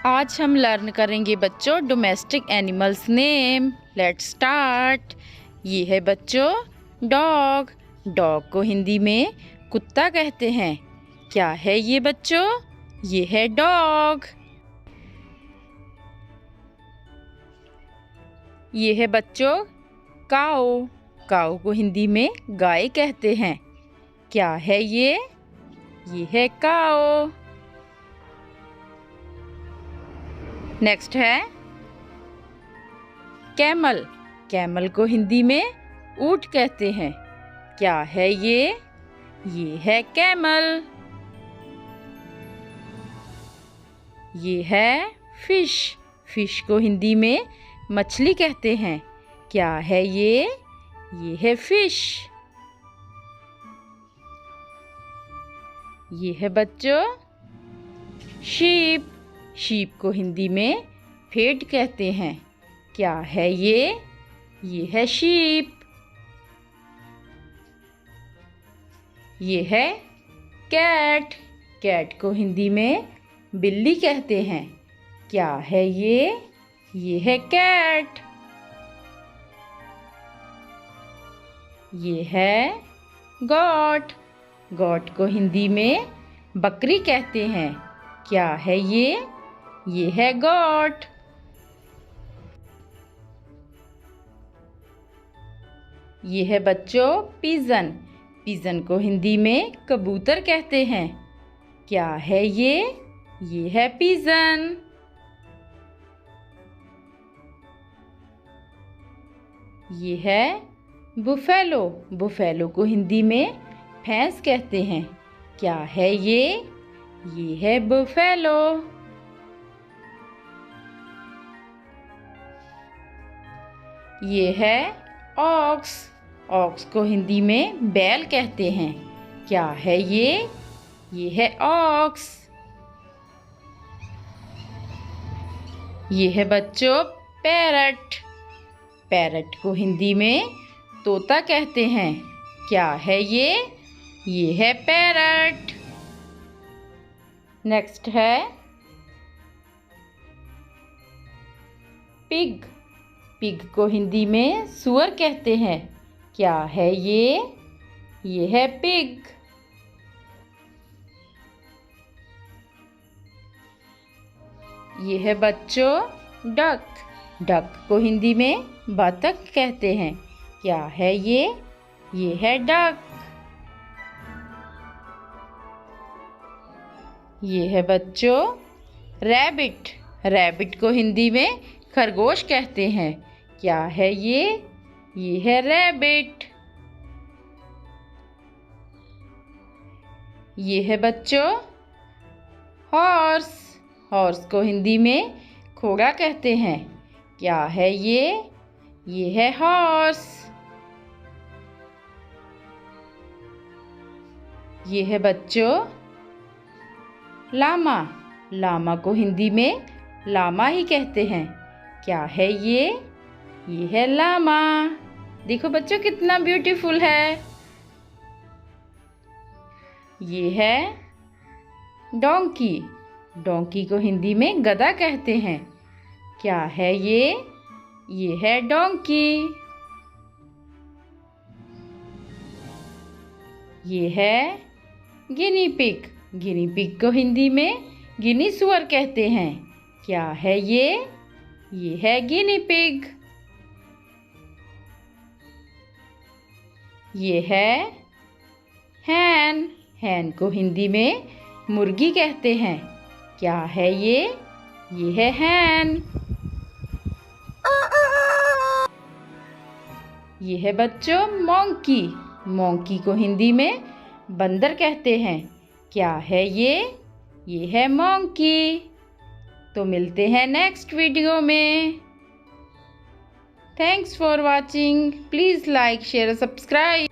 आज हम लर्न करेंगे बच्चों domestic animals name. Let's start. ये है बच्चों डॉग। डॉग को हिंदी में कुत्ता कहते हैं। क्या है ये बच्चों? ये है डॉग। ये है बच्चों काऊ। काऊ को हिंदी में गाय कहते हैं। क्या है ये? ये है काऊ। नेक्स्ट है कैमल। कैमल को हिंदी में ऊंट कहते हैं। क्या है ये? ये है कैमल। ये है फिश। फिश को हिंदी में मछली कहते हैं। क्या है ये? ये है फिश। ये है बच्चों शीप। शीप को हिंदी में भेड़ कहते हैं। क्या है ये? ये है शीप। ये है कैट। कैट को हिंदी में बिल्ली कहते हैं। क्या है ये? ये है कैट। ये है गॉट। गॉट को हिंदी में बकरी कहते हैं। क्या है ये? ये है गॉट। ये है बच्चों पिजन। पिजन को हिंदी में कबूतर कहते हैं। क्या है ये? ये है पिजन। ये है बुफेलो। बुफेलो को हिंदी में भैंस कहते हैं। क्या है ये? ये है बुफेलो। ये है ऑक्स। ऑक्स को हिंदी में बैल कहते हैं। क्या है ये? ये है ऑक्स। ये है बच्चों पैरट। पैरट को हिंदी में तोता कहते हैं। क्या है ये? ये है पैरट। नेक्स्ट है पिग। पिग को हिंदी में सूअर कहते हैं। क्या है ये? ये है पिग। ये है बच्चों डक। डक को हिंदी में बतख कहते हैं। क्या है ये? ये है डक। ये है बच्चों रैबिट। रैबिट को हिंदी में खरगोश कहते हैं। क्या है ये? ये है रैबिट। ये है बच्चों हॉर्स। हॉर्स को हिंदी में घोड़ा कहते हैं। क्या है ये? ये है हॉर्स। ये है बच्चों लामा। लामा को हिंदी में लामा ही कहते हैं। क्या है ये? ये है लामा। देखो बच्चों कितना ब्यूटीफुल है। ये है डोंकी। डोंकी को हिंदी में गधा कहते हैं। क्या है ये? ये है डोंकी। ये है गिनी पिग। गिनी पिग को हिंदी में गिनी सुअर कहते हैं। क्या है ये? ये है गिनी पिग। ये है हैन। हैन को हिंदी में मुर्गी कहते हैं। क्या है ये? ये है हैन। ये है बच्चों मोंकी। मोंकी को हिंदी में बंदर कहते हैं। क्या है ये? ये है मोंकी। तो मिलते हैं नेक्स्ट वीडियो में। Thanks for watching. Please like share subscribe.